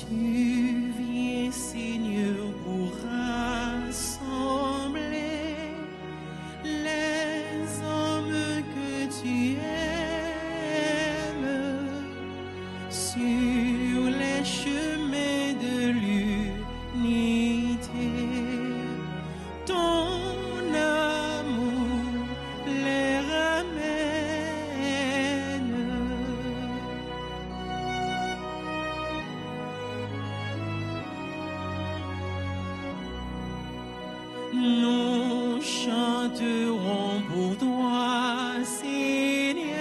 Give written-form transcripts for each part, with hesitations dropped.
Tu viens, Seigneur, pour rassembler les hommes que tu aimes sur les chemins de l'unité. Ton amour les ramène. Nous chanterons pour toi, Seigneur.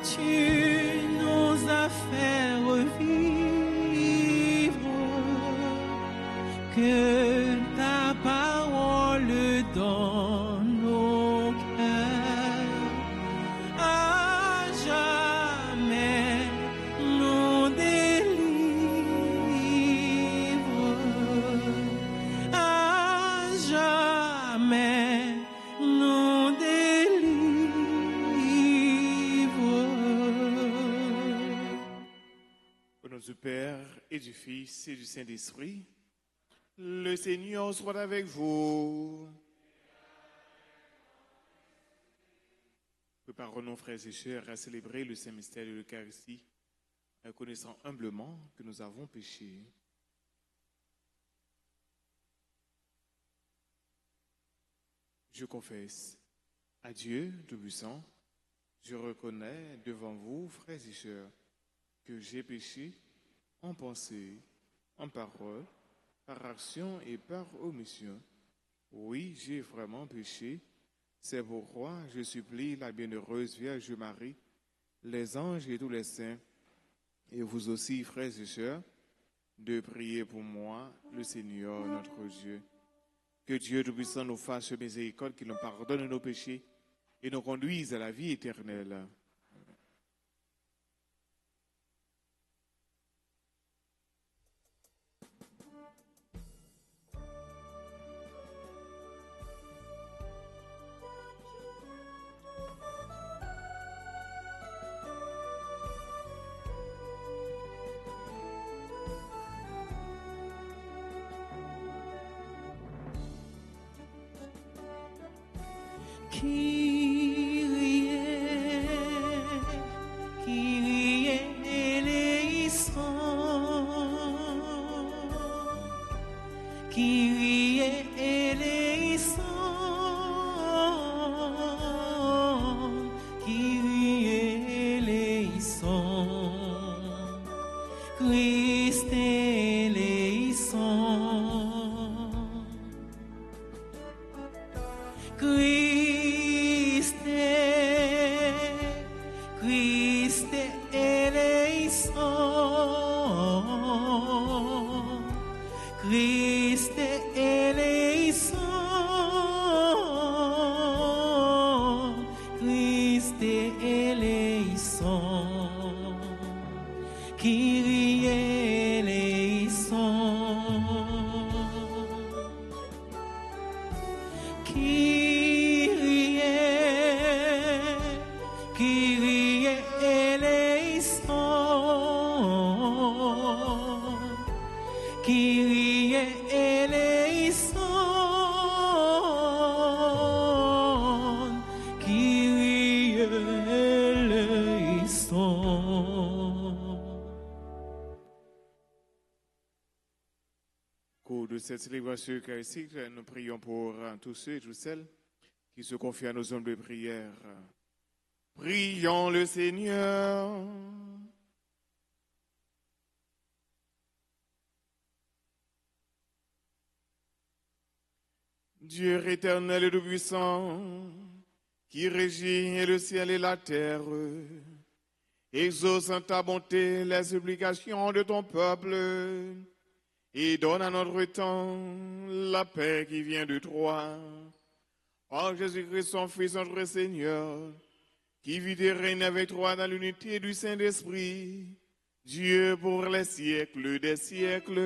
Tu nous as fait revivre. Que ta parole dans nos cœurs à jamais nous délivre. À jamais nous délivre. Au nom du Père et du Fils et du Saint-Esprit, le Seigneur soit avec vous. Préparons-nous, frères et sœurs, à célébrer le Saint Mystère de l'Eucharistie, reconnaissant humblement que nous avons péché. Je confesse à Dieu Tout-Puissant, je reconnais devant vous, frères et sœurs, que j'ai péché en pensée, en parole, par action et par omission. Oui, j'ai vraiment péché. C'est pourquoi je supplie la bienheureuse Vierge Marie, les anges et tous les saints, et vous aussi, frères et sœurs, de prier pour moi, le Seigneur notre Dieu. Que Dieu Tout-Puissant nous fasse miséricorde, qu'il nous pardonne nos péchés et nous conduise à la vie éternelle. Kyrie eleison, Kyrie eleison, Kyrie eleison, Christ eleison, Christ eleison, Christ eleison, Christ eleison, Kyrie eleison, Kyrie eleison, Kyrie eleison, Kyrie eleison. Au cours de cette célébration eucharistique, nous prions pour tous ceux et toutes celles qui se confient à nos hommes de prière. Prions le Seigneur. Dieu éternel et tout-puissant, qui régit le ciel et la terre, exauce en ta bonté les supplications de ton peuple et donne à notre temps la paix qui vient de toi. Par Jésus-Christ, son Fils, notre Seigneur, qui vit et règne avec toi dans l'unité du Saint-Esprit, Dieu pour les siècles des siècles.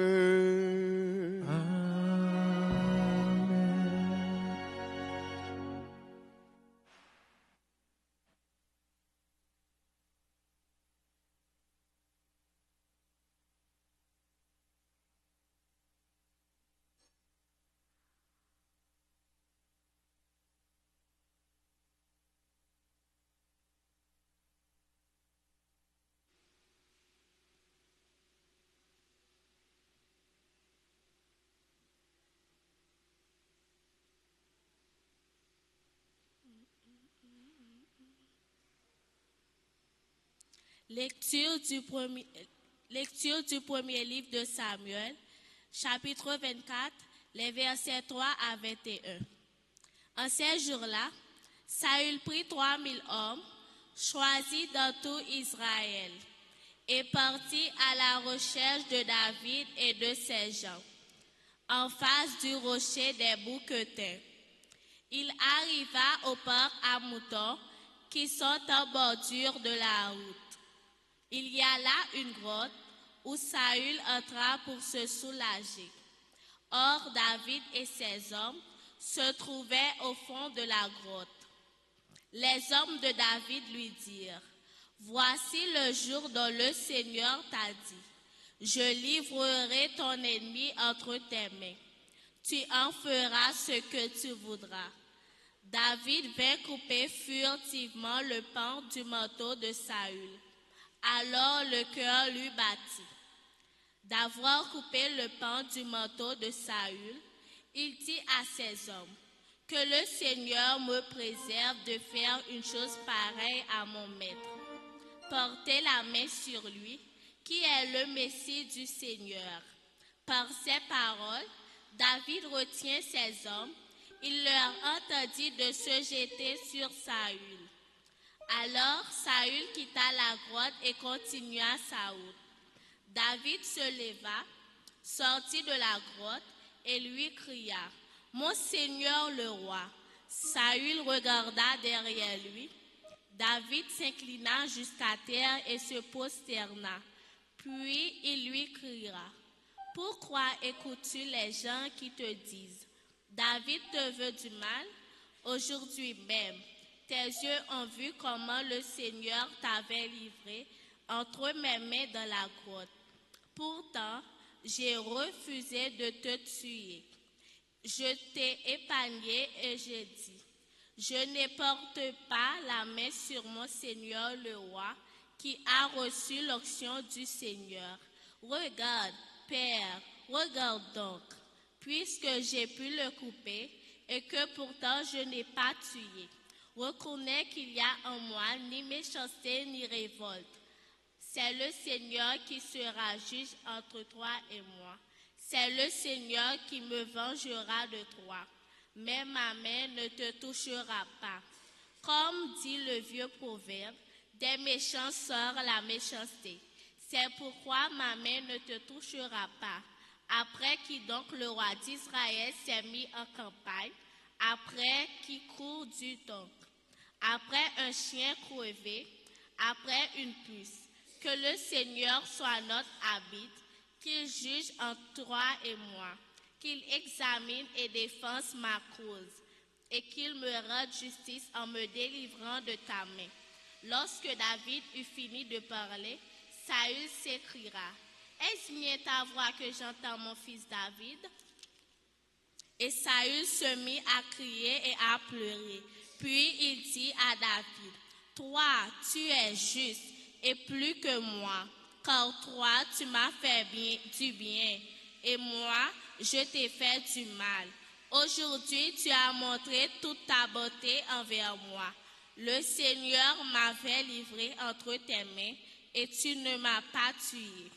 Lecture du premier livre de Samuel, chapitre 24, les versets 3 à 21. En ces jours-là, Saül prit 3000 hommes, choisis dans tout Israël, et partit à la recherche de David et de ses gens, en face du rocher des Bouquetins. Il arriva au parc à moutons qui sont en bordure de la route. Il y a là une grotte où Saül entra pour se soulager. Or, David et ses hommes se trouvaient au fond de la grotte. Les hommes de David lui dirent, « Voici le jour dont le Seigneur t'a dit, je livrerai ton ennemi entre tes mains. Tu en feras ce que tu voudras. » David vint couper furtivement le pan du manteau de Saül. Alors le cœur lui battit. D'avoir coupé le pan du manteau de Saül, il dit à ses hommes, « Que le Seigneur me préserve de faire une chose pareille à mon maître. Portez la main sur lui, qui est le Messie du Seigneur. » Par ces paroles, David retient ses hommes. Il leur entendit de se jeter sur Saül. Alors Saül quitta la grotte et continua sa route. David se leva, sortit de la grotte et lui cria, « Mon Seigneur le roi !» Saül regarda derrière lui. David s'inclina jusqu'à terre et se prosterna. Puis il lui cria, « Pourquoi écoutes-tu les gens qui te disent, David te veut du mal? Aujourd'hui même, tes yeux ont vu comment le Seigneur t'avait livré entre mes mains dans la grotte. Pourtant, j'ai refusé de te tuer. Je t'ai épargné et j'ai dit, je ne porte pas la main sur mon Seigneur le roi, qui a reçu l'onction du Seigneur. Regarde, Père, regarde donc, puisque j'ai pu le couper et que pourtant je n'ai pas tué. Reconnais qu'il y a en moi ni méchanceté ni révolte. C'est le Seigneur qui sera juge entre toi et moi. C'est le Seigneur qui me vengera de toi. Mais ma main ne te touchera pas. Comme dit le vieux proverbe, des méchants sort la méchanceté. C'est pourquoi ma main ne te touchera pas. Après qui donc le roi d'Israël s'est mis en campagne, après qui court du temps, après un chien crevé, après une puce. Que le Seigneur soit notre arbitre, qu'il juge entre toi et moi, qu'il examine et défende ma cause, et qu'il me rende justice en me délivrant de ta main. Lorsque David eut fini de parler, Saül s'écria, « Est-ce bien ta voix que j'entends, mon fils David ?» Et Saül se mit à crier et à pleurer. Puis il dit à David, « Toi, tu es juste et plus que moi, car toi, tu m'as fait du bien, et moi, je t'ai fait du mal. Aujourd'hui, tu as montré toute ta bonté envers moi. Le Seigneur m'avait livré entre tes mains, et tu ne m'as pas tué.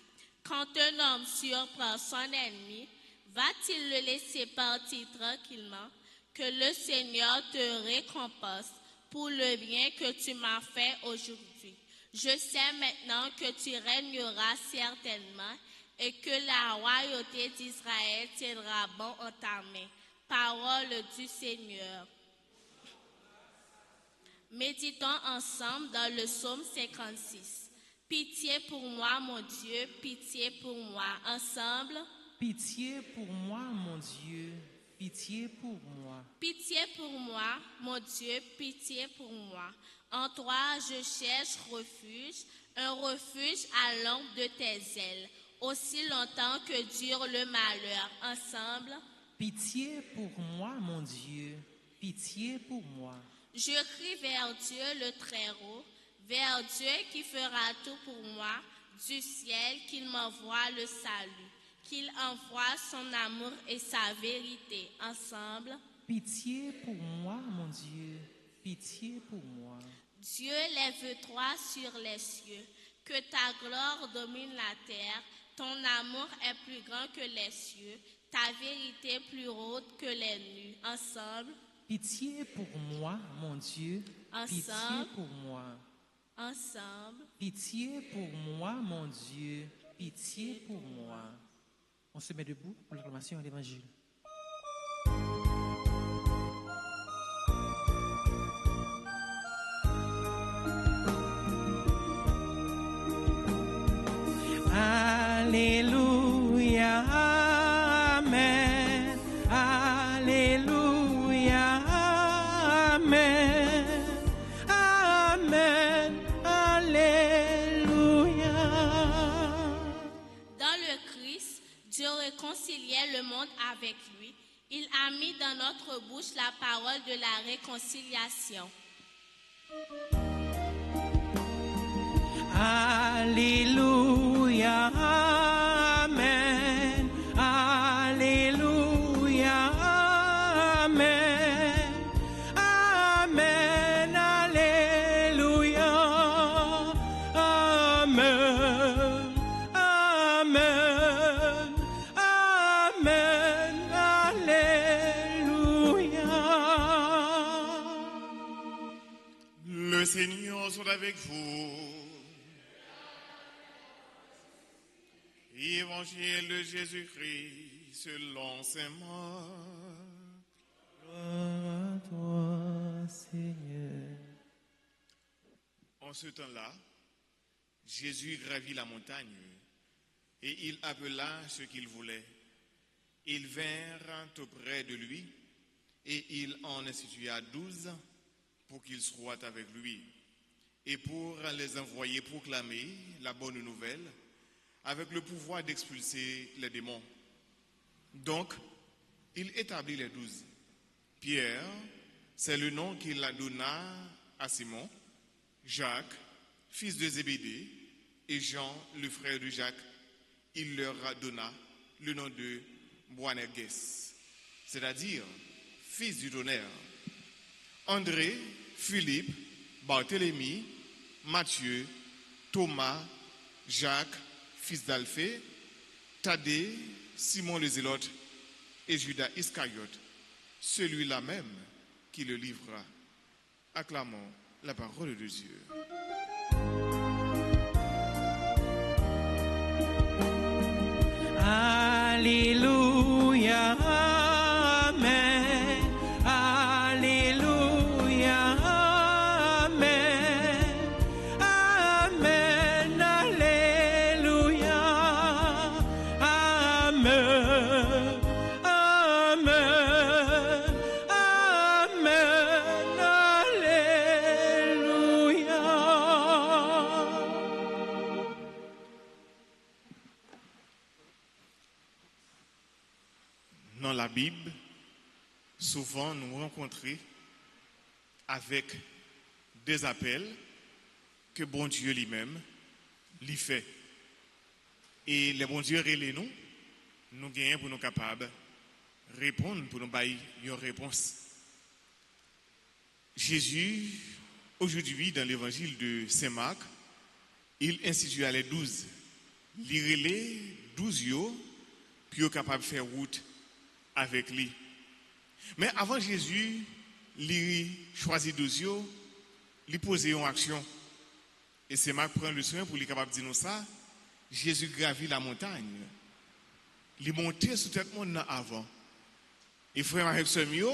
Quand un homme surprend son ennemi, va-t-il le laisser partir tranquillement? Que le Seigneur te récompense pour le bien que tu m'as fait aujourd'hui. Je sais maintenant que tu régneras certainement et que la royauté d'Israël tiendra bon en ta main. » Parole du Seigneur. Méditons ensemble dans le psaume 56. Pitié pour moi, mon Dieu, pitié pour moi. Ensemble. Pitié pour moi, mon Dieu, pitié pour moi. Pitié pour moi, mon Dieu, pitié pour moi. En toi, je cherche refuge, un refuge à l'ombre de tes ailes, aussi longtemps que dure le malheur. Ensemble. Pitié pour moi, mon Dieu, pitié pour moi. Je crie vers Dieu le Très-Haut, vers Dieu qui fera tout pour moi, du ciel qu'il m'envoie le salut, qu'il envoie son amour et sa vérité. Ensemble. Pitié pour moi, mon Dieu, pitié pour moi. Dieu, lève-toi sur les cieux, Que ta gloire domine la terre, ton amour est plus grand que les cieux, ta vérité plus haute que les nues. Ensemble, Pitié pour moi, mon Dieu. Pitié Ensemble. pour moi. ensemble. Pitié pour moi, mon Dieu. Pitié pour moi. On se met debout pour l'acclamation à l'Évangile. Alléluia, Amen. Alléluia, Amen. Amen, Alléluia. Dans le Christ, Dieu réconciliait le monde avec lui. Il a mis dans notre bouche la parole de la réconciliation. Alléluia, Amen. Alléluia, Amen. Amen, Alléluia. Amen. Amen. Amen, Alléluia. Le Seigneur soit avec vous. Évangile de Jésus-Christ selon saint Marc. Gloire à toi, Seigneur. En ce temps-là, Jésus gravit la montagne et il appela ceux qu'il voulait. Ils vinrent auprès de lui et il en institua 12 pour qu'ils soient avec lui et pour les envoyer proclamer la bonne nouvelle avec le pouvoir d'expulser les démons. Donc, il établit les 12. Pierre, c'est le nom qu'il donna à Simon, Jacques, fils de Zébédée, et Jean, le frère de Jacques. Il leur donna le nom de Boanerges, c'est-à-dire fils du tonnerre. André, Philippe, Barthélemy, Matthieu, Thomas, Jacques, fils d'Alphée, Thaddée, Simon le Zélote et Judas Iscariote, celui-là même qui le livra. Acclamons la parole de Dieu. Alléluia, Amen. Alléluia, Amen. Amen, Alléluia. Amen. Amen. Amen, Alléluia. Dans la Bible, souvent nous rencontrons avec des appels que bon Dieu lui-même lui fait. Et les bon Dieu relève nous gagnons pour nous capables de répondre, pour nous bailler une réponse. Jésus, aujourd'hui, dans l'évangile de Saint Marc, il institua les 12. Il relève 12 puis il est capable de faire route avec lui. Mais avant Jésus, il choisit 12, il posait une action. Et c'est Marc prend le soin pour lui capable de dire nous ça. Jésus gravit la montagne. Il montait sous tête monde avant. Et frère avec ce mieux,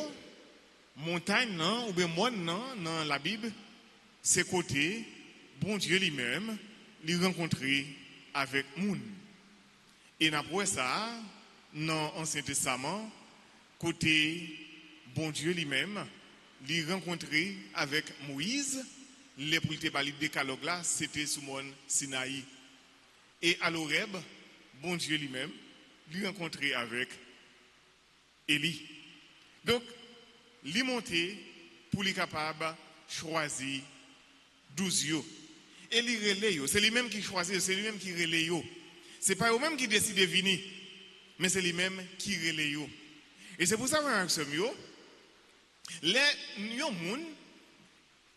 montagne non, ou bien monde non, dans la Bible, c'est côté, bon Dieu lui-même, il rencontré avec moun. Et après ça, dans l'Ancien Testament, côté bon Dieu lui-même, il rencontré avec Moïse, les pour le décalogue là, c'était sous mon Sinaï. Et à l'Oreb, bon Dieu lui-même, il rencontré avec Élie. Donc, il monté pour lui capable choisir 12 yo. Et il relève, c'est lui-même qui choisit, c'est lui-même qui relève. C'est pas eux-mêmes qui décident de venir, mais c'est lui-même qui relève. Et c'est pour ça que les gens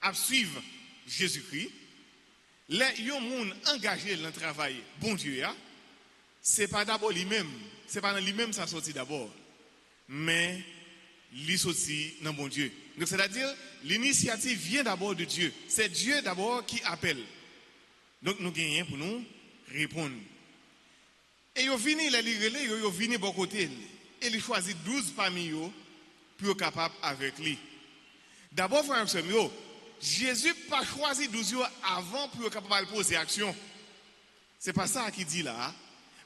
qui suivent Jésus-Christ, Les gens engagés dans le travail, bon Dieu, c'est pas d'abord lui-même, c'est pas dans lui-même ça sorti d'abord, mais lui sorti dans bon Dieu. Donc c'est-à-dire l'initiative vient d'abord de Dieu. C'est Dieu d'abord qui appelle. Donc nous gagnons pour nous répondre. Et ils viennent les relais, ils viennent bon côté et ils choisissent 12 parmi eux pour être capable avec lui. D'abord frère et sœurs, Jésus n'a pas choisi 12 avant pour être capable de poser action. C'est pas ça qu'il dit là.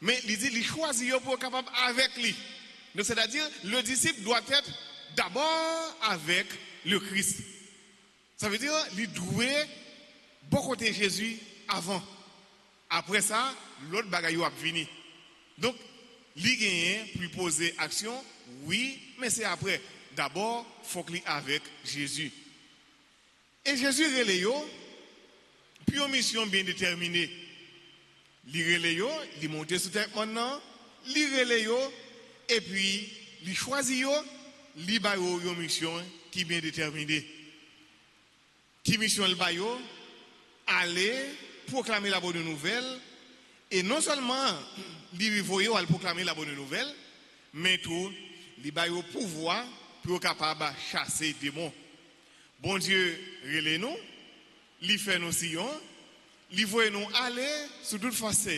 Mais il dit il choisit pour être capable avec lui. Donc c'est-à-dire le disciple doit être d'abord avec le Christ. Ça veut dire il doit bon côté Jésus avant. Après ça, l'autre bagaille va venir. Donc, il gagne pour poser action, oui, mais c'est après. D'abord, il faut qu'il avec Jésus. Et Jésus relève, puis une mission bien déterminée. Il relève, il monte sur terre maintenant, il relève, et puis il choisit, il a une mission qui est bien déterminée. Qui mission le baillot? Aller proclamer la bonne nouvelle, et non seulement il voyait à proclamer la bonne nouvelle, mais tout, il a le pouvoir pour être capable de chasser des démons. Bon Dieu, relève nous, il fait nos sillons, il voit nous aller sur toute façon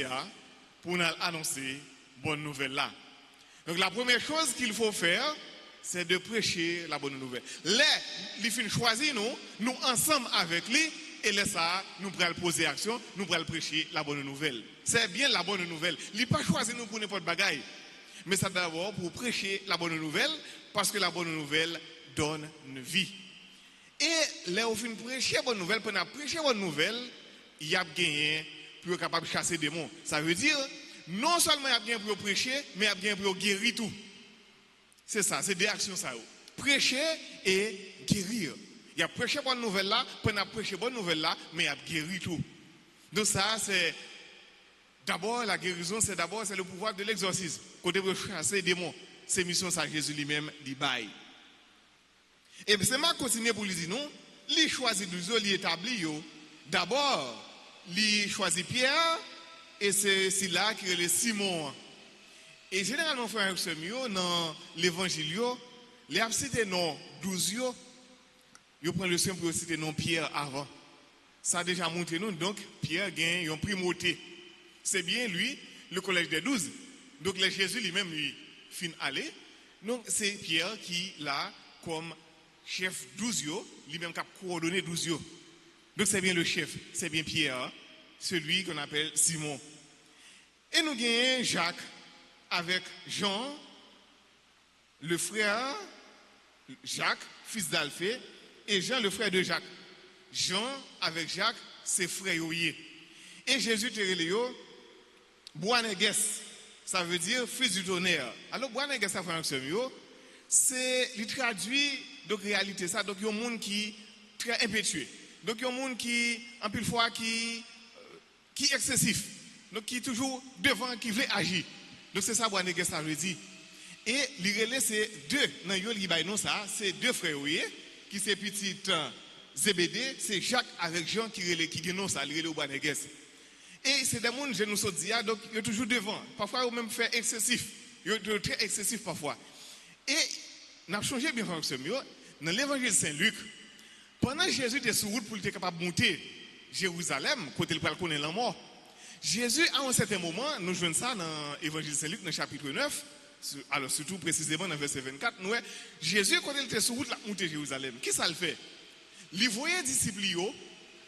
pour nous annoncer bonne nouvelle là. Donc la première chose qu'il faut faire, c'est de prêcher la bonne nouvelle. Là, il fait choisir nous ensemble avec lui, et là ça, nous pourrons poser action, nous pourrons prêcher la bonne nouvelle. C'est bien la bonne nouvelle. Il n'a pas choisi nous pour n'importe bagaille. Mais c'est d'abord pour prêcher la bonne nouvelle, parce que la bonne nouvelle donne une vie. Et là, au fin de prêcher la bonne nouvelle, pendant prêcher la bonne nouvelle, il y a gagné pour être capable de chasser des démons. Ça veut dire, non seulement il y a gagné pour prêcher, mais il y a gagné pour guérir tout. C'est ça, c'est des actions ça. Prêcher et guérir. Il y a prêché bonne nouvelle là, pendant prêcher bonne nouvelle là, mais il y a guéri tout. Donc ça, c'est d'abord la guérison, c'est le pouvoir de l'exorcisme. Côté pour chasser les démons, c'est mission ça Jésus lui-même dit bail. Et bien c'est ma continuer pour lui dire non, il choisit 12, il établit d'abord, il choisit Pierre et c'est là qu'il est Simon. Et généralement frère dans l'évangile, les a cité non 12 yo prend le soin pour citer non Pierre avant. Ça a déjà montré nous, donc Pierre gagne une primauté. C'est bien lui, le collège des 12. Donc le Jésus lui-même lui fin aller. Donc c'est Pierre qui là comme chef 12 lui-même qui a coordonné 12 Donc c'est bien le chef, c'est bien Pierre, celui qu'on appelle Simon. Et nous gagnons Jacques avec Jean, le frère Jacques, fils d'Alphée, et Jean, le frère de Jacques. Jean, avec Jacques, c'est frère yoye. Et Jésus te relève, Boanerges, ça veut dire fils du tonnerre. Alors, Boanerges, ça fait un c'est, il traduit, donc, réalité, ça, donc, il y a un monde qui est très impétueux. Donc, il y a un monde qui, en pile fois, qui est excessif. Donc, qui est toujours devant, qui veut agir. Donc, c'est ça, Boanerges, ça veut dire. Et, l'irélé, c'est deux, dans le ça, c'est deux frères yoye. Qui c'est petit Zébédée, c'est Jacques avec Jean qui est ça, il est au Boanerges. Et c'est des gens que je nous dis, donc ils sont toujours devant. Parfois, ils même fait excessif. Ils sont très excessifs parfois. Et, nous avons changé bien dans l'évangile Saint-Luc, pendant que Jésus était sur route pour être capable de monter Jérusalem, côté le pral connaît la mort, Jésus, à un certain moment, nous jouons ça dans l'évangile Saint-Luc, dans le chapitre 9, alors surtout précisément dans le verset 24, nous, Jésus, quand il était sur route, il a monté Jérusalem. Qu'est-ce qu'il fait? Il voyait les disciples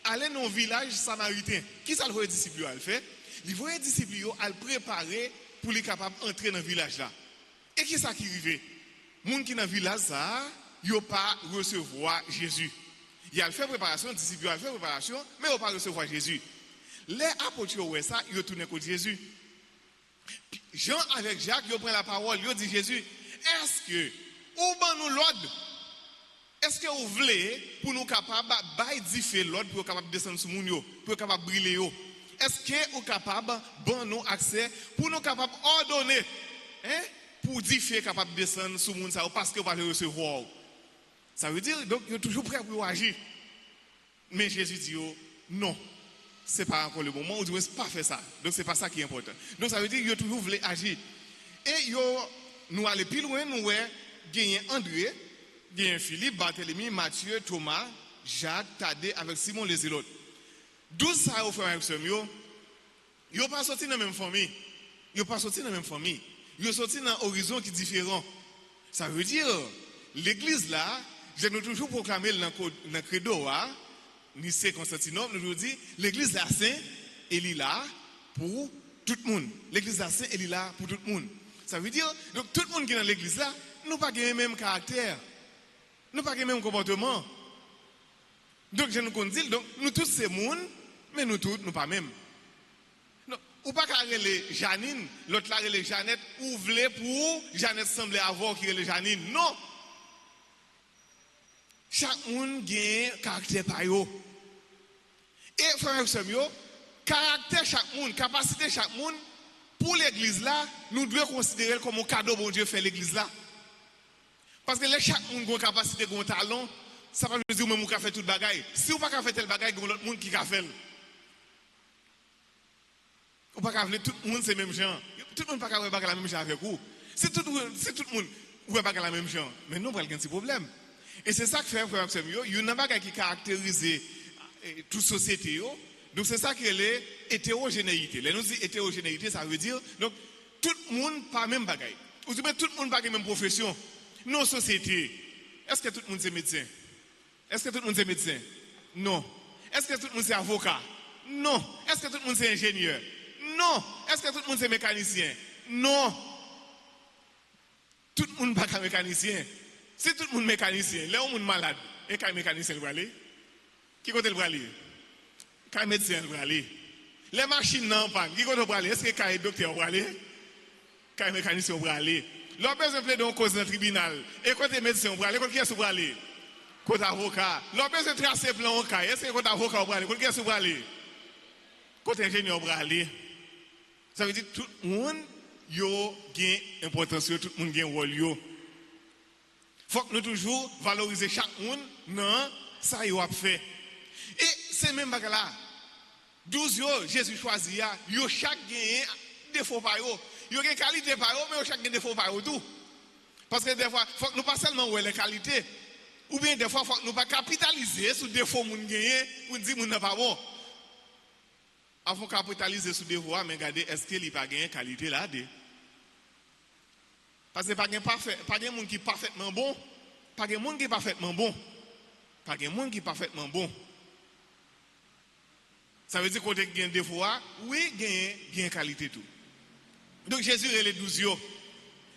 aller dans un village samaritain. Qu'est-ce qu'il voyait les disciples faire? Il voyait les disciples à le préparer pour les capables d'entrer dans le village là. Et qu'est-ce qui arrive? Les gens qui sont dans le village, ils n'ont pas recevoir Jésus. Ils ont fait préparation, les disciples ont fait préparation, mais ils n'ont pas recevoir Jésus. Les apôtres, ils ont tourné contre Jésus. Jean avec Jacques, ils prennent la parole, ils disent Jésus, est-ce que, ou ben nous l'ordre, est-ce que vous voulez pour nous capables de l'ordre pour nous capables de descendre sur nous, pour nous capables de briller? Est-ce que vous capables de nous accès pour nous capables d'ordonner, pour dire capable de descendre sur nous parce que vous allez recevoir? Ça veut dire donc ils sont toujours prêts pour agir. Mais Jésus dit non. ce n'est pas encore le moment, ou du moins, pas faire ça. Donc, ce n'est pas ça qui est important. Donc, ça veut dire que toujours voulu agir. Et nous allons plus loin, nous avons André, Philippe, Barthélemy, Matthieu, Thomas, Jacques, Thaddée, avec Simon les Zélotes. 12 ça, au frère et sœur, ils n'ont pas sorti dans la même famille. Ils n'ont pas sorti dans la même famille. Ils sont sortis dans un horizon qui est différent. Ça veut dire, l'église là, je nous toujours proclamé dans le credo, Nicée Constantinople, nous dit, l'église là, c'est, elle est là pour tout le monde. L'église là, c'est, elle est là pour tout le monde. Ça veut dire, donc tout le monde qui est dans l'église là, nous pas le même caractère. Nous pas le même comportement. Donc, je nous dis, donc, nous tous c'est monde, mais nous tous, nous pas même. Non, ou pas qu'à les Janine, l'autre là, les Jeannette, ou voulez pour Jeannette semble avoir qui est les Janine. Non! Chaque monde a un caractère par eux. Et, frère et sœur, caractère chaque monde, capacité chaque monde, pour l'église là, nous devons considérer comme un cadeau bon Dieu fait l'église là. Parce que chaque monde a une capacité, un talent, ça ne veut pas dire que nous avons fait toute bagaille. Si vous n'avez pas fait tel bagaille, il y a l'autre monde qui a fait. Vous ne pouvez pas faire tout le monde c'est le même genre. Tout le monde ne peut pas faire la même chose avec vous. Si tout le monde ne peut pas faire la même chose, mais nous, on a un petit problème. Et c'est ça que fait frère il y a une bagaille qui caractérise toute société. Donc c'est ça qui est l'hétérogénéité. Là, nous disons hétérogénéité, ça veut dire donc tout le monde pas même bagaille. Ou tout le monde pas la même profession. Nos sociétés, est-ce que tout le monde c'est médecin? Est-ce que tout le monde c'est médecin? Non. Est-ce que tout le monde c'est avocat? Non. Est-ce que tout le monde c'est ingénieur? Non. Est-ce que tout le monde c'est mécanicien? Non. Tout le monde pas mécanicien. Si tout le monde est mécanicien, là, on est malade. Et quand mécanicien, va aller? Qui côté le aller? Quand médecin, va aller? Les machines n'ont pas. Qui côté le aller? Est-ce que quand docteur va aller? Quand mécanicien va aller? L'on besoin de plaider en cause dans le tribunal. Et côté médecin, va aller? Côté qui est-ce va aller? Côté avocat. L'on besoin de tracer plan au cas. Est-ce que côté avocat va aller? Côté qui est-ce va aller? Côté ingénieur va aller? Ça veut dire que tout le monde a une importance, tout le monde a un rôle. Il faut que nous toujours valoriser chaque monde dans ça qu'il a fait. Et c'est même là. 12 Jésus choisit, yo chaque gagne défaut par eux. Yo gagne qualité par eux, mais chaque gagne défaut par eux tout. Parce que des fois, il faut que nous pas seulement voir les qualités, ou bien des fois, il faut que nous pas capitaliser sur défaut moun gagne pour dire moun n'est pas bon. Avant capitaliser sur défaut, mais regardez, est-ce qu'il pas gagné qualité là de? Parce que pas de monde qui est parfaitement bon, pas de monde qui est parfaitement bon, pas de monde qui est parfaitement bon. Ça veut dire qu'on a des défauts, oui, il y a qualité tout. Donc Jésus est les 12 jours.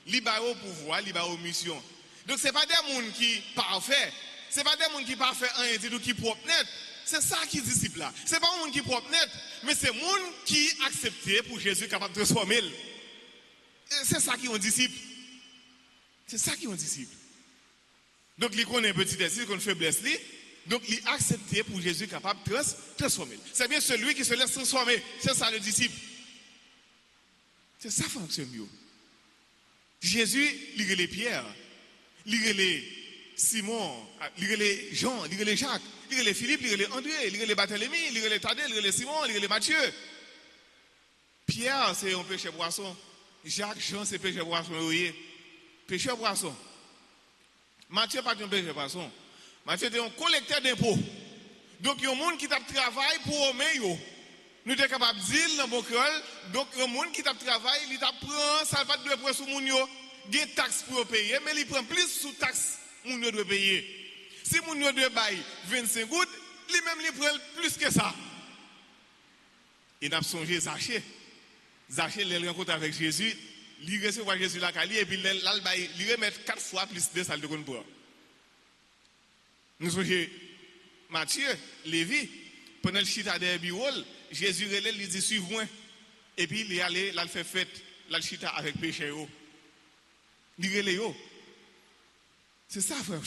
Il a au pouvoir, il a aux mission. Donc ce n'est pas des gens qui sont parfaits. Ce n'est pas des gens qui sont parfaits en qui propre net. C'est ça qui est disciple là. Ce n'est pas un monde qui est propre net, mais c'est un monde qui accepté pour Jésus capable de transformer. C'est ça qui est un disciple. C'est ça qui est un disciple. Donc il connaît un petit décide, il connaît une faiblesse. Donc il est accepté pour Jésus capable de transformer. C'est bien celui qui se laisse transformer. C'est ça le disciple. C'est ça qui fonctionne mieux. Jésus, il les Pierre, il les Simon, il les Jean, il les Jacques, il les Philippe, il les André, il les Barthélemy, il les Thaddée, il les Simon, il les Matthieu. Pierre, c'est un péché boisson. Jacques, Jean, c'est péché boisson. Péché boisson. Matthieu, pas un péché boisson. Matthieu était un collecteur d'impôts. Donc, il y a un monde qui travaille pour eux. Nous sommes capables de dire dans mon cœur, donc il y a un monde qui travaille, il prend, ça va de prendre sur mon yo, des taxes pour payer, mais il prend plus sous taxes mon yo doit payer. Si mon yo doit payer 25 gouttes, lui-même il prend plus que ça. Il a songé Zachée. Zachée, il rencontre avec Jésus, il reçoit Jésus la Cali, et puis il remet 4 fois plus de salles de compte pour. Nous sommes Matthieu, Lévi, pendant le chita de bureau, Jésus lui dit suivez-moi. Et puis il est allé, il fait fête, il chita avec péché. Il est c'est ça, frère.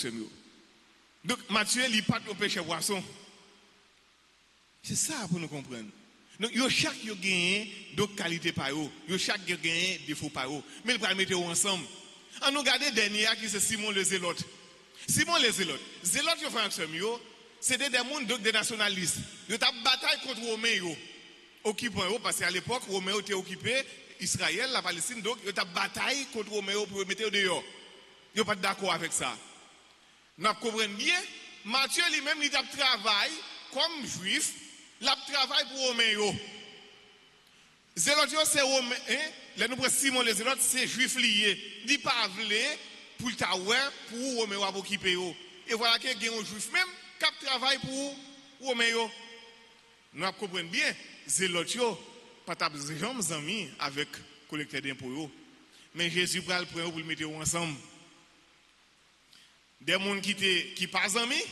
Donc Matthieu, il part au péché boisson. C'est ça pour nous comprendre. Donc, chaque a gagné d'autres qualités par eux. Chaque a gagné des défauts par eux. Mais il va mettre ensemble. On nous regarde dernier qui c'est Simon le Zélote. Simon le Zélote. Zélote, il fait un c'était des mondes, donc des nationalistes. Ils ont bataille contre les Romains, occupant, parce qu'à l'époque, les Romains étaient occupés, Israël, la Palestine, donc ils ont bataille contre les Romains pour mettre dehors. Ils n'ont pas d'accord avec ça. Nous comprenons bien, Matthieu lui-même, il a travaillé comme juif, il a travaillé pour les Romains. Zélote, c'est Romain, les nous prenons Simon les Zélotes, c'est juif lié. Il n'a pas voulu pour le taouer, pour les Romains occuper. Et voilà qu'il y a un juif même qui travaille pour les Romains. Nous comprenons bien, Zélote, pas de amis avec le collecteur d'impôts. Mais Jésus prend le point pour le mettre ensemble. Des gens qui ne sont pas amis,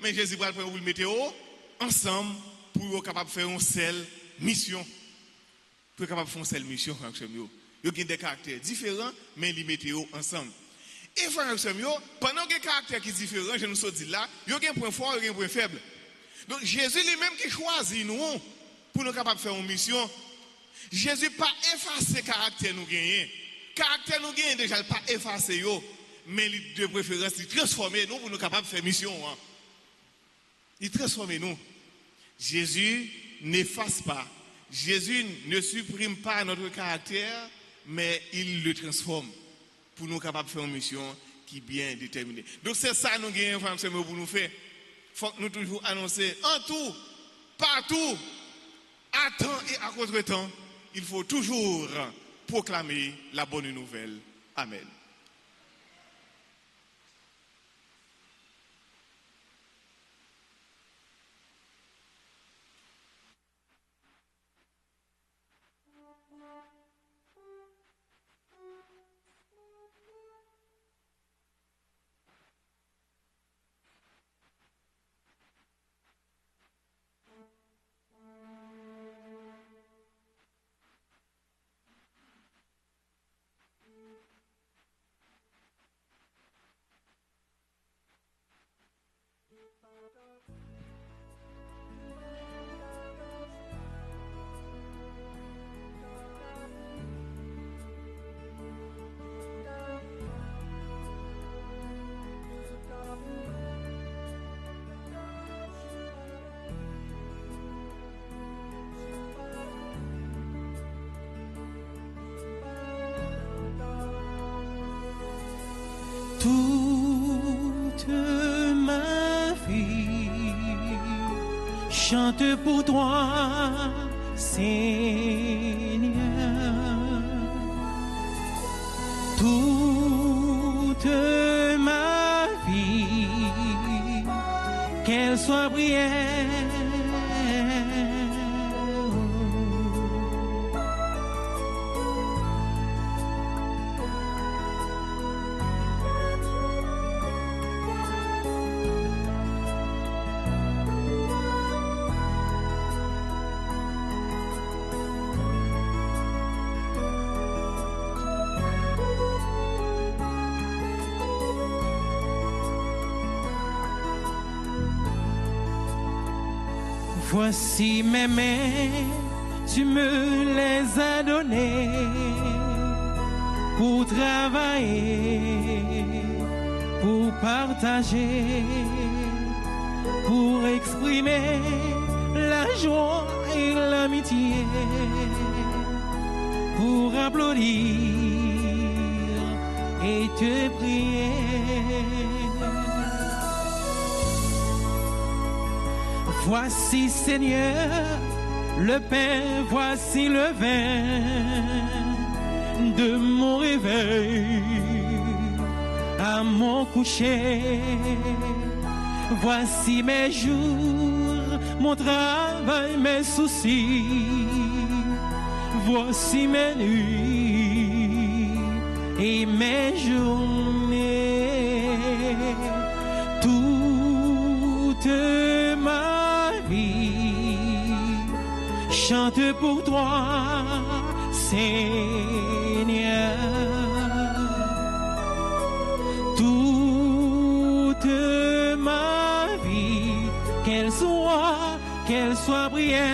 mais Jésus prend le point pour le mettre ensemble pour être capable de faire une seule mission. Pour être capable de faire une seule mission, ils ont des caractères différents, mais ils mettent ensemble. Et pendant que les caractères qui sont différents, je nous dis là, il y a un point fort et un point faible. Donc Jésus lui-même qui choisit nous pour nous capables de faire une mission. Jésus n'a pas effacé le caractère nous gagnons. Le caractère nous gagnons déjà, il n'a pas effacé, mais de préférence, il transforme nous pour nous capables de faire mission. Il transforme nous. Jésus n'efface pas. Jésus ne supprime pas notre caractère, mais il le transforme pour nous capables de faire une mission qui est bien déterminée. Donc c'est ça que nous gagnons pour nous faire. Il faut que nous toujours annoncer en tout, partout, à temps et à contre-temps, il faut toujours proclamer la bonne nouvelle. Amen. Toute ma vie chante pour toi, Seigneur. Toute ma vie, qu'elle soit prière. Voici mes mains, tu me les as données pour travailler, pour partager, pour exprimer la joie et l'amitié, pour applaudir et te prier. Voici Seigneur le pain, voici le vin de mon réveil à mon coucher. Voici mes jours, mon travail, mes soucis. Voici mes nuits et mes journées. Toute ma vie chante pour toi, Seigneur. Toute ma vie, qu'elle soit prière,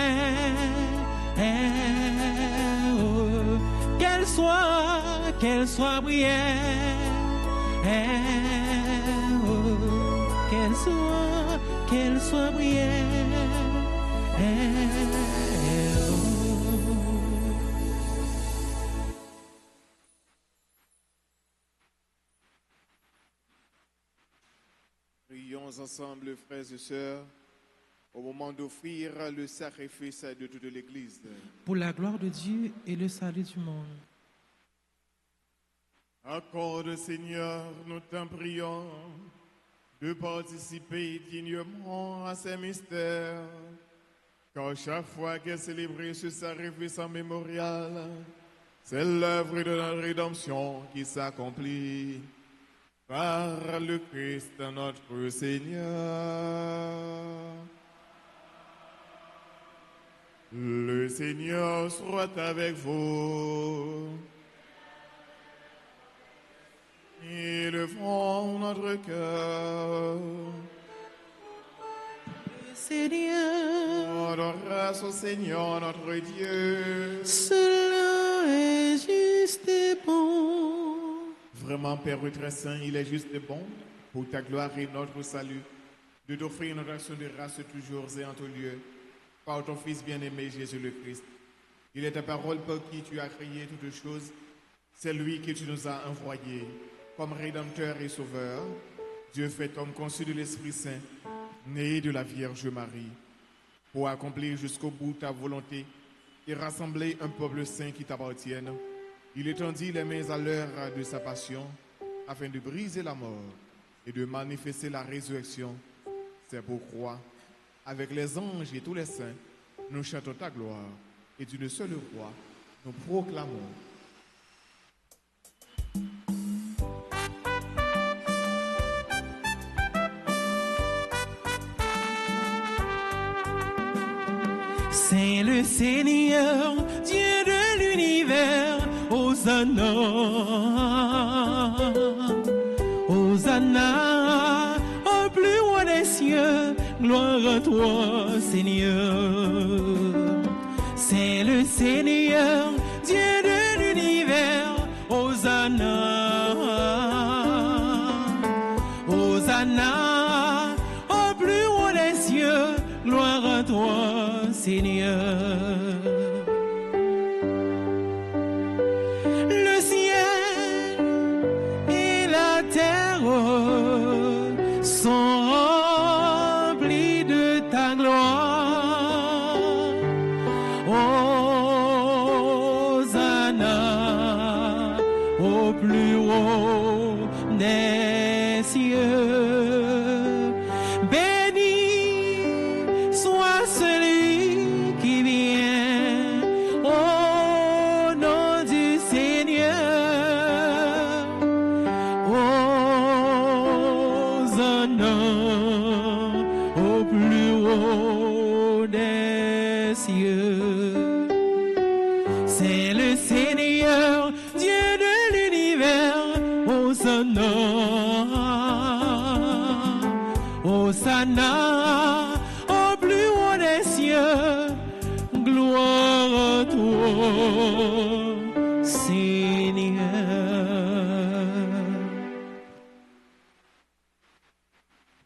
qu'elle soit prière. qu'elle soit prière. Prions ensemble, frères et sœurs, au moment d'offrir le sacrifice de toute l'Église. Pour la gloire de Dieu et le salut du monde. Accorde, Seigneur, nous t'en prions, de participer dignement à ces mystères, car chaque fois qu'est célébré ce sacrifice en mémorial, c'est l'œuvre de notre rédemption qui s'accomplit par le Christ notre Seigneur. Le Seigneur soit avec vous. Élevons notre cœur. Seigneur, Rendons grâce au Seigneur notre Dieu. cela est juste et bon. Vraiment, Père très saint, il est juste et bon pour ta gloire et notre salut de t'offrir notre action de grâce toujours et en tout lieu par ton Fils bien-aimé Jésus le Christ. Il est ta parole par qui tu as créé toutes choses. C'est lui que tu nous as envoyé comme Rédempteur et Sauveur. Dieu fait homme conçu de l'Esprit Saint, né de la Vierge Marie, pour accomplir jusqu'au bout ta volonté et rassembler un peuple saint qui t'appartienne. Il étendit les mains à l'heure de sa passion afin de briser la mort et de manifester la résurrection. C'est pourquoi, avec les anges et tous les saints, nous chantons ta gloire et d'une seule voix, nous proclamons. C'est le Seigneur, Dieu de l'univers. Hosanna, Hosanna, au plus haut des cieux, gloire à toi, Seigneur. C'est le Seigneur, Dieu de l'univers. Hosanna, Hosanna, au plus haut des cieux, gloire à toi, Seigneur. Le ciel et la terre sont remplis de ta gloire. Hosanna au plus haut des cieux. Béni soit celui qui vient au nom du Seigneur. Hosanna au plus haut des cieux. C'est le Seigneur, Dieu de l'univers. Hosanna, Hosanna au plus haut des cieux. Gloire à toi, Seigneur.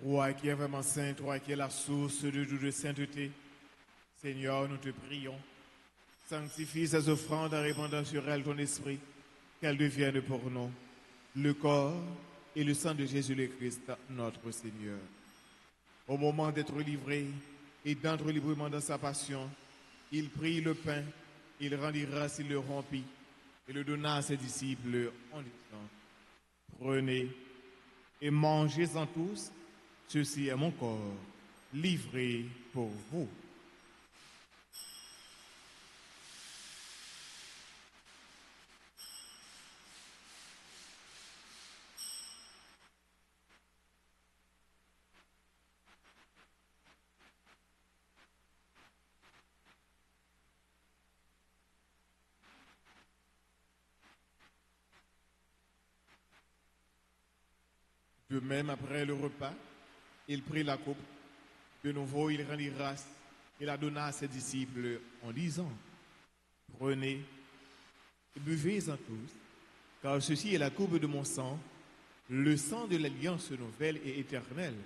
Roi qui est vraiment saint, Roi qui est la source de toute sainteté, Seigneur, nous te prions. Sanctifie ces offrandes en répandant sur elles ton esprit, qu'elles deviennent pour nous le corps et le sang de Jésus le Christ, notre Seigneur. Au moment d'être livré et d'entrer librement dans sa passion, il prit le pain, il rendit grâce, il le rompit et le donna à ses disciples en disant: Prenez et mangez-en tous, ceci est mon corps, livré pour vous. De même, après le repas, il prit la coupe. De nouveau, il rendit grâce et la donna à ses disciples en disant: Prenez et buvez-en tous, car ceci est la coupe de mon sang, le sang de l'alliance nouvelle et éternelle,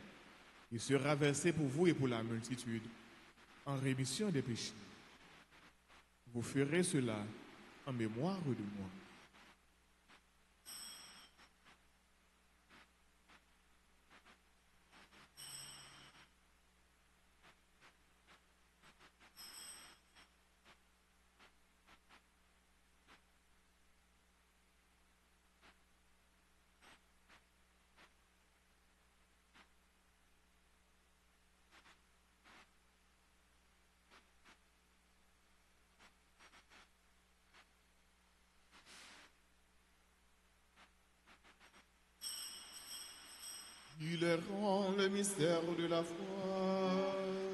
qui sera versé pour vous et pour la multitude en rémission des péchés. Vous ferez cela en mémoire de moi. Il rend le mystère de la foi.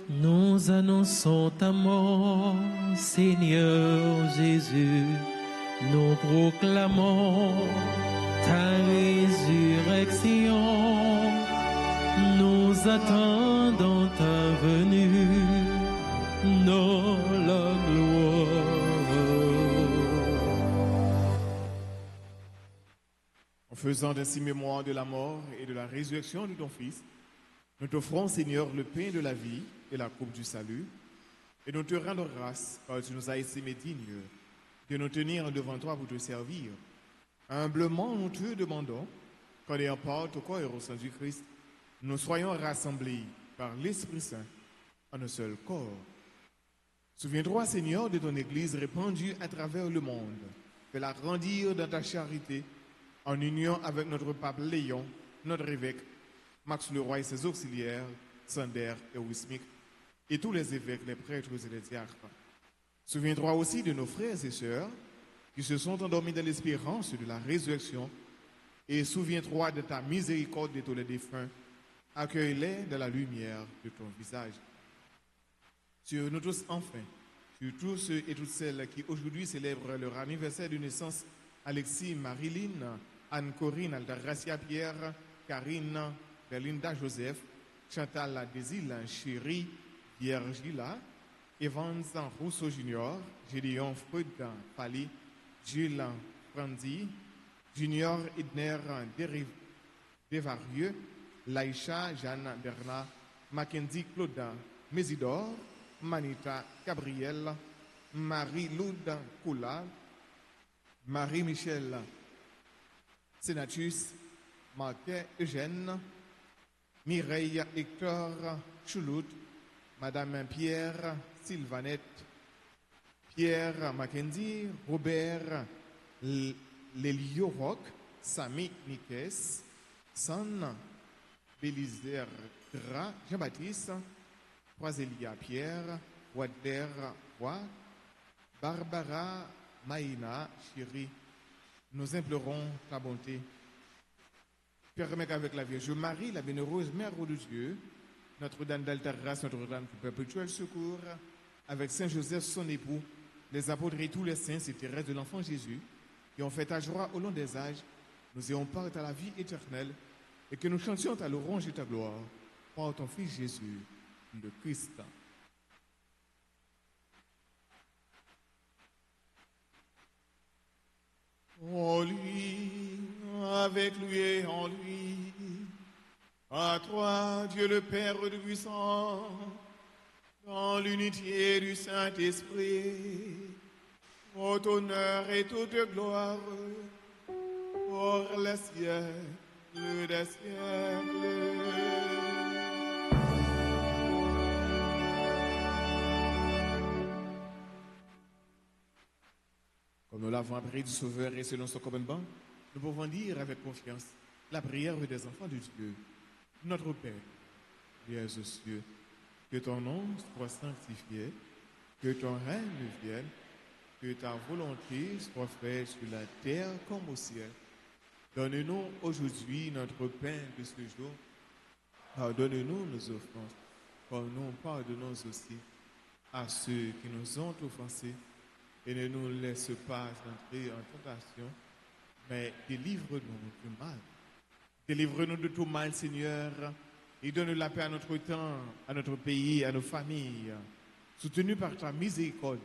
Nous annonçons ta mort, Seigneur Jésus. Nous proclamons ta résurrection. Nous attendons ta venue dans la gloire. En faisant ainsi mémoire de la mort et de la résurrection de ton Fils, nous t'offrons, Seigneur, le pain de la vie et la coupe du salut, et nous te rendons grâce car tu nous as estimés dignes de nous tenir devant toi pour te servir. Humblement, nous te demandons qu'en ayant part au corps et au sang du Christ, nous soyons rassemblés par l'Esprit Saint en un seul corps. Souviens-toi, Seigneur, de ton Église répandue à travers le monde, de la grandir dans ta charité, en union avec notre pape Léon, notre évêque, Max Leroy et ses auxiliaires, Sander et Wismik, et tous les évêques, les prêtres et les diacres. Souviens-toi aussi de nos frères et sœurs qui se sont endormis dans l'espérance de la résurrection, et souviens-toi de ta miséricorde de tous les défunts. Accueille-les dans la lumière de ton visage. Sur nous tous, enfin, sur tous ceux et toutes celles qui aujourd'hui célèbrent leur anniversaire de naissance, Alexis, Marilyn, Anne-Corinne, Aldagracia Pierre, Karine, Belinda Joseph, Chantal Désil, Chéri, Viergila, Evans Rousseau Junior, Gédéon Freud Pali, Jules Franzi, Junior Edner Desvarieux, Laïcha Jeanne Bernard, Mackenzie Claude Mésidor, Manita Gabriel, Marie-Loude Koula, Marie-Michel Senatus, Marquet Eugène, Mireille Hector Choulout, Madame Pierre Sylvanette, Pierre Mackenzie, Robert Lelio Roch, Sami Nikes, San Bélizer Gras, Jean-Baptiste, Croiselia Pierre, Wadler Roy, Barbara Maïna, chérie, nous implorons ta bonté. Permets qu'avec la Vierge Marie, la bienheureuse Mère de Dieu, Notre-Dame d'Alta-Grâce, Notre-Dame du Perpétuel Secours, avec Saint Joseph, son époux, les apôtres et tous les saints et Thérèse de l'Enfant Jésus, qui ont fait ta joie au long des âges, nous ayons part à la vie éternelle et que nous chantions ta louange et ta gloire par ton Fils Jésus, le Christ. En lui, avec lui et en lui, à toi, Dieu le Père de puissant, dans l'unité du Saint-Esprit, tout honneur et toute gloire, pour les siècles des siècles. Comme nous l'avons appris du Sauveur et selon son commandement, nous pouvons dire avec confiance la prière des enfants de Dieu. Notre Père, qui es aux cieux, que ton nom soit sanctifié, que ton règne vienne, que ta volonté soit faite sur la terre comme au ciel. Donne-nous aujourd'hui notre pain de ce jour. Pardonne-nous nos offenses, comme nous pardonnons aussi à ceux qui nous ont offensés. Et ne nous laisse pas entrer en tentation, mais délivre-nous du mal. Délivre-nous de tout mal, Seigneur, et donne la paix à notre temps, à notre pays, à nos familles. Soutenus par ta miséricorde,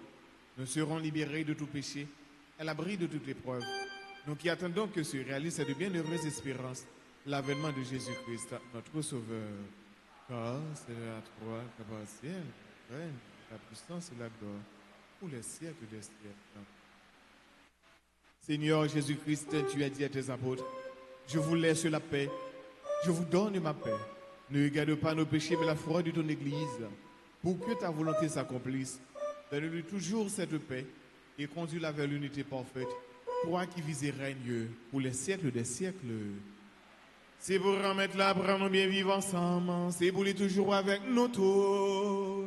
nous serons libérés de tout péché, à l'abri de toute épreuve. Nous qui attendons que se réalise cette bienheureuse espérance, l'avènement de Jésus-Christ, notre Sauveur. Car c'est à toi qu'appartient le règne, la puissance et la gloire pour les siècles des siècles. Seigneur Jésus-Christ, tu as dit à tes apôtres, je vous laisse la paix, je vous donne ma paix. Ne regarde pas nos péchés, mais la foi de ton Église, pour que ta volonté s'accomplisse. Donne-lui toujours cette paix et conduis-la vers l'unité parfaite, toi qui vis et règnes pour les siècles des siècles. C'est pour remettre là, pour nous bien vivre ensemble, c'est pour les toujours avec nous tous.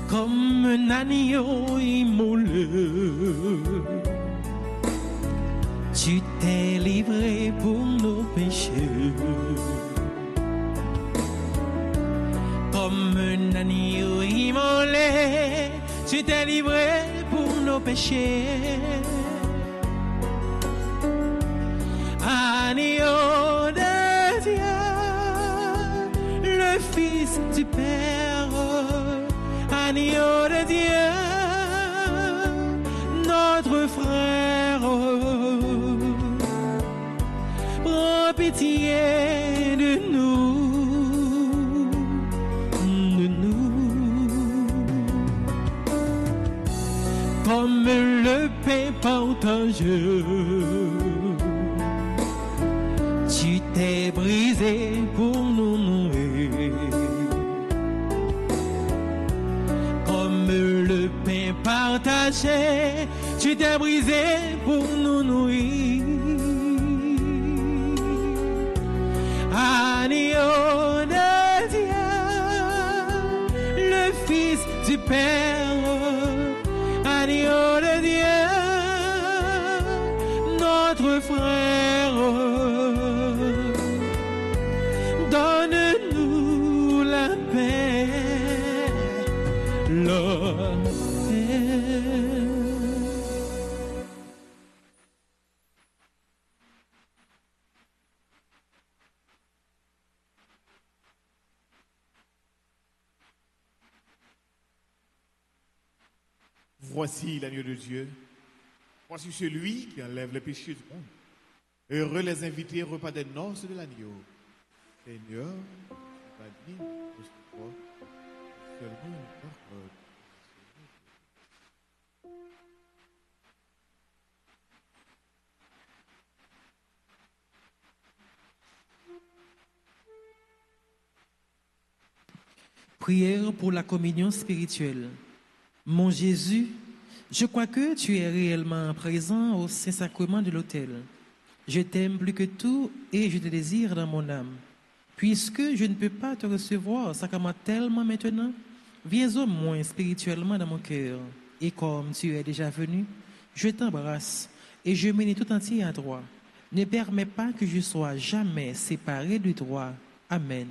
Comme un agneau immolé, tu t'es livré pour nos péchés. Comme un agneau immolé, tu t'es livré pour nos péchés. Agneau de Dieu, le Fils du Père. Agneau de Dieu, notre frère, prends pitié de nous, comme le pain partagé, tu t'es brisé pour nous nourrir. Le pain partagé, tu t'es brisé pour nous nourrir. Agneau de Dieu, le Fils du Père. Agneau de Dieu, notre frère. Donne-nous la paix. Voici l'agneau de Dieu. Voici celui qui enlève les péchés du monde. Heureux les invités au repas des noces de l'agneau. Seigneur, tu m'as dit de ce corps, seulement une parole. Prière pour la communion spirituelle. Mon Jésus, je crois que tu es réellement présent au Saint-Sacrement de l'autel. Je t'aime plus que tout et je te désire dans mon âme. Puisque je ne peux pas te recevoir sacramentellement maintenant, viens au moins spirituellement dans mon cœur. Et comme tu es déjà venu, je t'embrasse et je m'unis tout entier à toi. Ne permets pas que je sois jamais séparé de toi. Amen.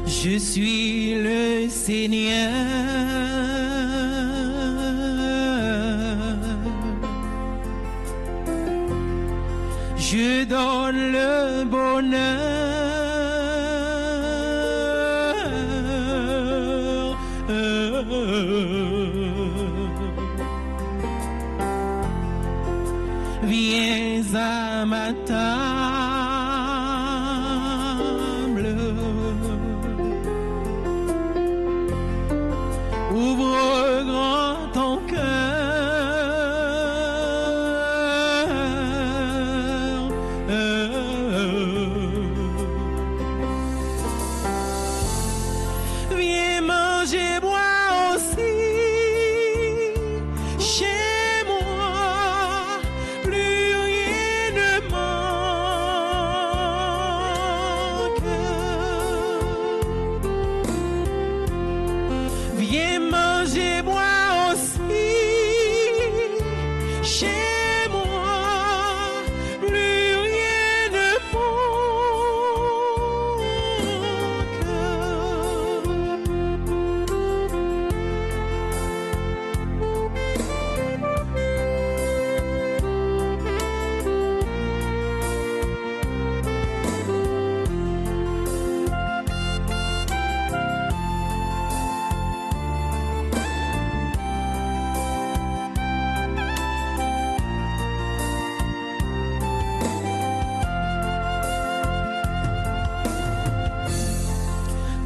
Je suis le Seigneur, je donne le bonheur. Viens à ma table. Ouvre grand ton cœur. chez moi, plus rien ne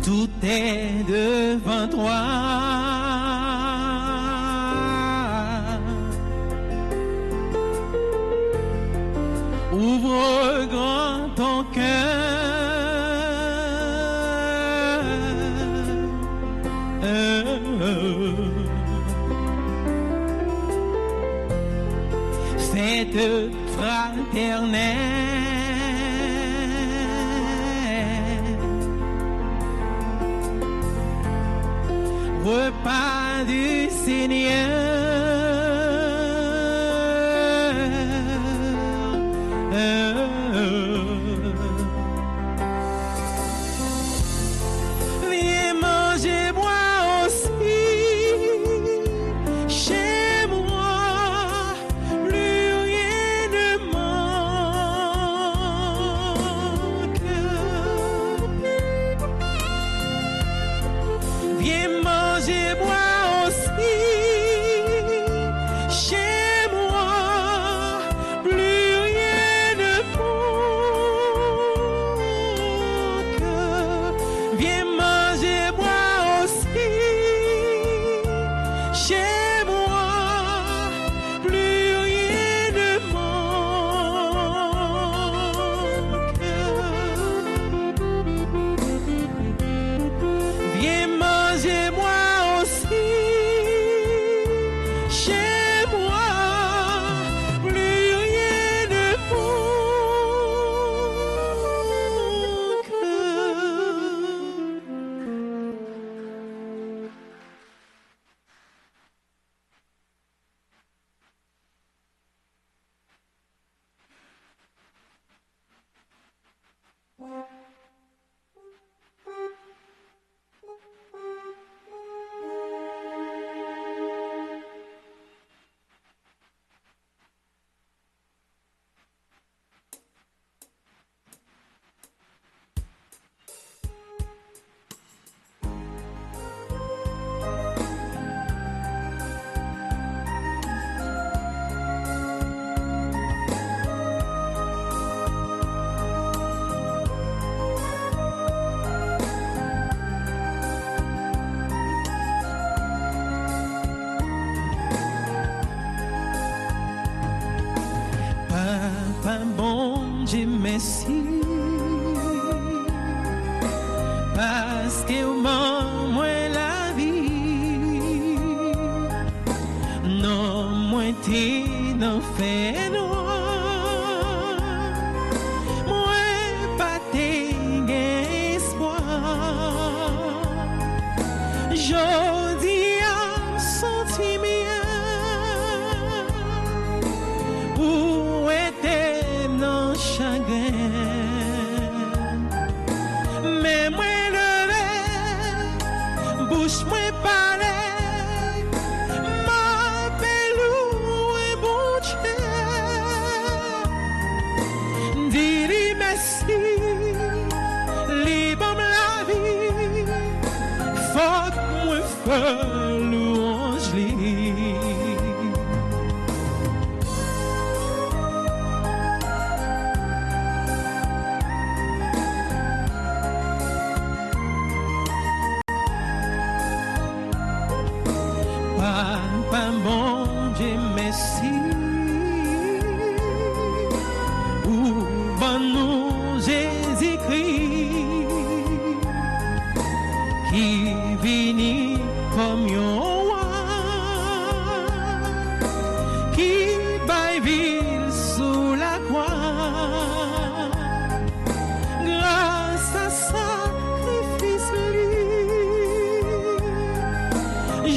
tout est devant toi. Ouvre grand ton cœur. Fête fraternelle. Repas du Seigneur. Viens manger, boire aussi. Chez moi, plus rien ne manque. Viens manger, boire aussi. Chez moi, plus rien ne manque. Viens manger, boire aussi. Chez moi, plus rien ne manque. Viens manger, boire aussi. Chez moi, plus rien ne manque. Papa bon Dieu merci, parce que vous m'envoyez la vie. Non, moi t'es dans fait noir, moi pas t'es espoir. Jodi a senti bien où était non chagrin, mais moi levé, bouche moi parler, m'appelle un bon Dieu, dis-lui merci, libre la vie, faut que moi faire louange lui. Papa bon Dieu merci, ou bon nous Jésus-Christ, qui vini comme un roi, qui baille ville sous la croix, grâce à sacrifice lui,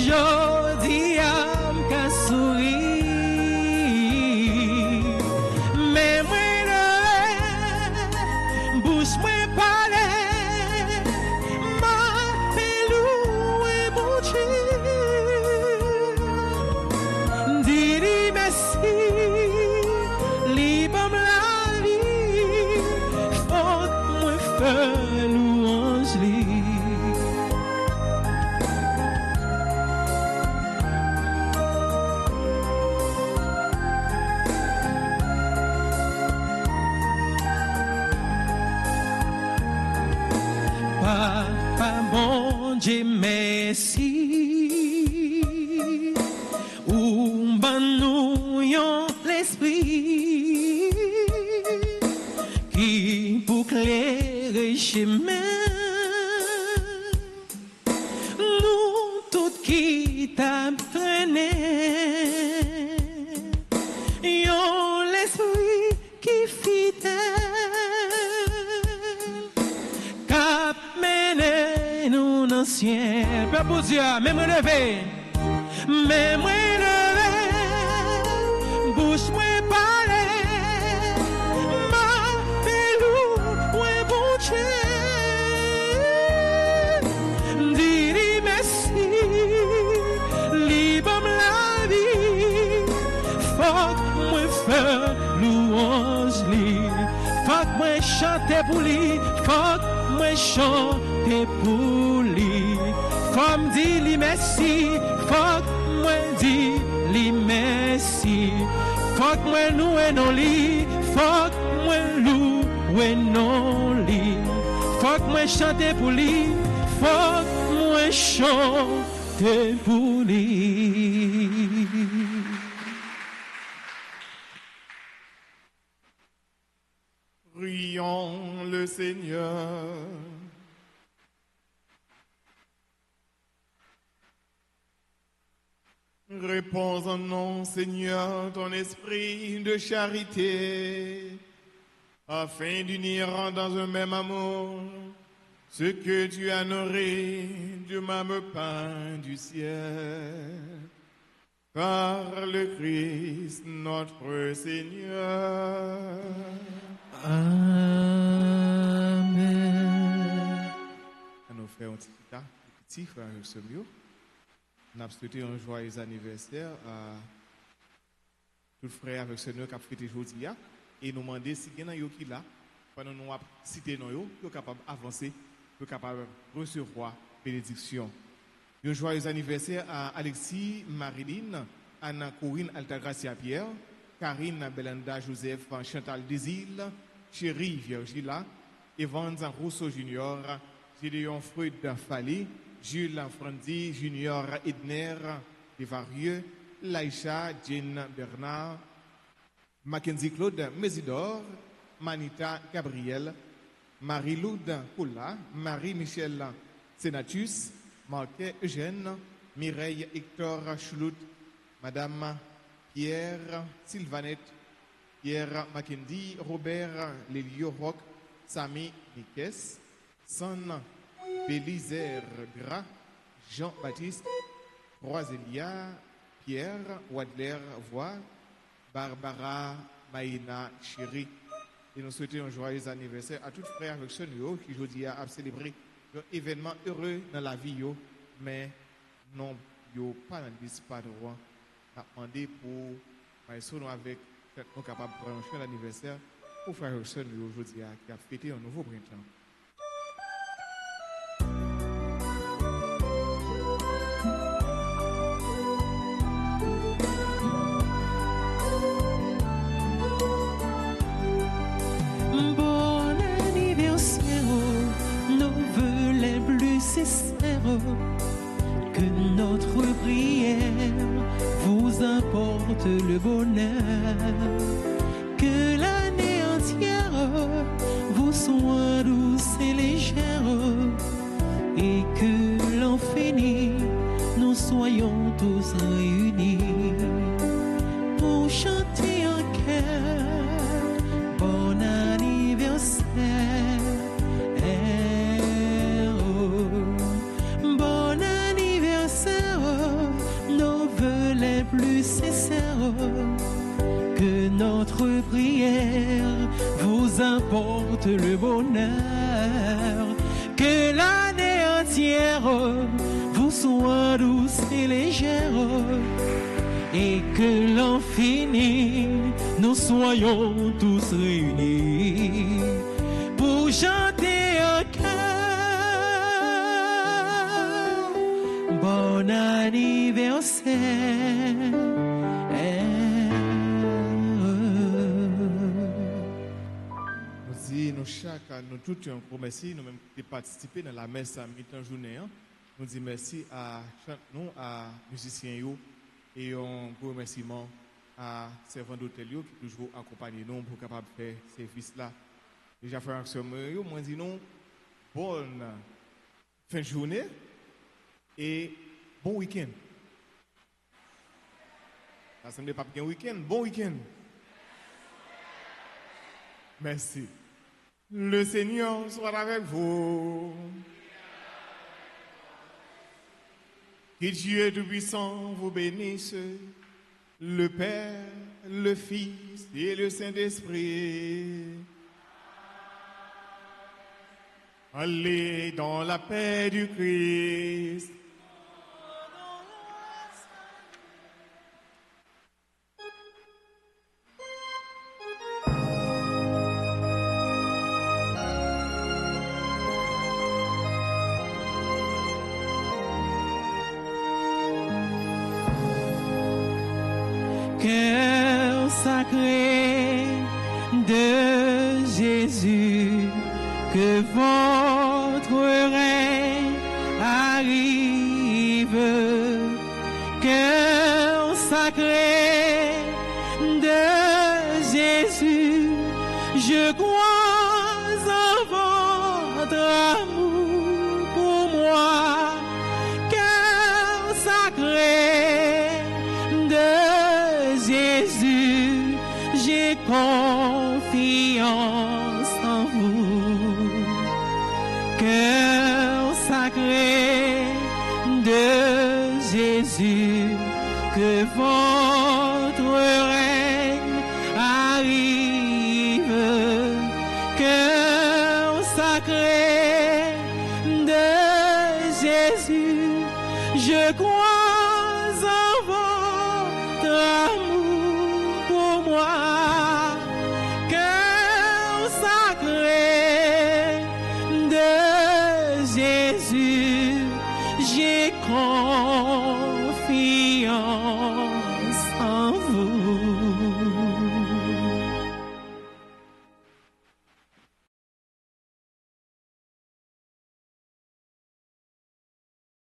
jodi am ka souri, Dieu merci, ou ban nous yon l'esprit qui pour clairer chemin nous tout qui t'apprennent yon l'esprit qui fidèle cap mène nous dans ciel. Père pour Dieu, même relevé, même relevé, bouche moi parler, ma pelou, ouais bon Dieu, dis-lui merci, libre la vie, faut moi faire louange li, faut moi chanter pour lui, faut moi chanter pour lui. Faut me dire merci, faut moi dire merci, faut moi louer non li, faut moi louer non li, faut moi chanter pour lui, faut moi chanter pour lui. Prions le Seigneur. Réponds en nom, Seigneur, ton esprit de charité, afin d'unir dans un même amour ce que tu as nourri du même pain du ciel. Par le Christ notre Seigneur. Amen. À nos frères, petit frère Semio. Nous avons souhaité un joyeux anniversaire à tout frère avec ce nom qui a fêté aujourd'hui et nous demander si il y a qui là, pendant nous citer nous, nous capable d'avancer, nous capable de recevoir bénédiction. Un joyeux anniversaire à Alexis Marilyn, Anna Corinne Altagracia Pierre, Karine Belanda Joseph Chantal Desil, Chérie Virgila, Evans Rousseau Junior, Gédéon Freud Fallé, Jules Frandy Junior Edner Devarieux, Laïcha Jean Bernard, Mackenzie Claude Mésidor, Manita Gabriel, Marie-Loude Poula, Marie-Michel Senatus, Marquet Eugène, Mireille Hector Chlout, Madame Pierre Sylvanette, Pierre Mackenzie, Robert Lelio Rock, Samy Nikes, Son Bélizer Gras, Jean-Baptiste, Roselia, Pierre Wadler Voix, Barbara Maïna Chéri. Et nous souhaitons un joyeux anniversaire à tous frères avec ce nouveau qui aujourd'hui a célébré un événement heureux dans la vie, mais non, pas dans le pas droit. On a demandé pour nous avec nous capables de prendre un anniversaire pour frère avec ce nouveau aujourd'hui qui a fêté un nouveau printemps. Que notre prière vous apporte le bonheur, que l'année entière vous soit douce et légère, et que l'an fini, nous soyons tous réunis pour chanter en cœur bon anniversaire. Plus sincère, que notre prière vous apporte le bonheur, que l'année entière vous soit douce et légère, et que l'an fini nous soyons tous réunis pour chanter un cœur bon anniversaire. Nous tous un gros merci, nous même qui participé dans la messe à mi-temps journée. nous disons merci à nous, à musiciens yo, et un gros remerciement à servants d'hôtel qui toujours accompagnent nous pour capable faire service là. Déjà frères et sœurs, moi dis nous bonne fin de journée et bon week-end. Ça semble pas un week-end, bon week-end. Merci. Le Seigneur soit avec vous. Que Dieu Tout-Puissant vous bénisse, le Père, le Fils et le Saint-Esprit. Allez dans la paix du Christ. Cœur sacré de Jésus, que votre règne arrive. Cœur sacré de Jésus, je crois en votre amour pour moi. Cœur sacré de Jésus, j'ai confiance en vous. Cœur sacré de Jésus, que votre règne arrive. Cœur sacré de Jésus, je crois en votre amour pour moi. Cœur sacré de Jésus, j'ai confiance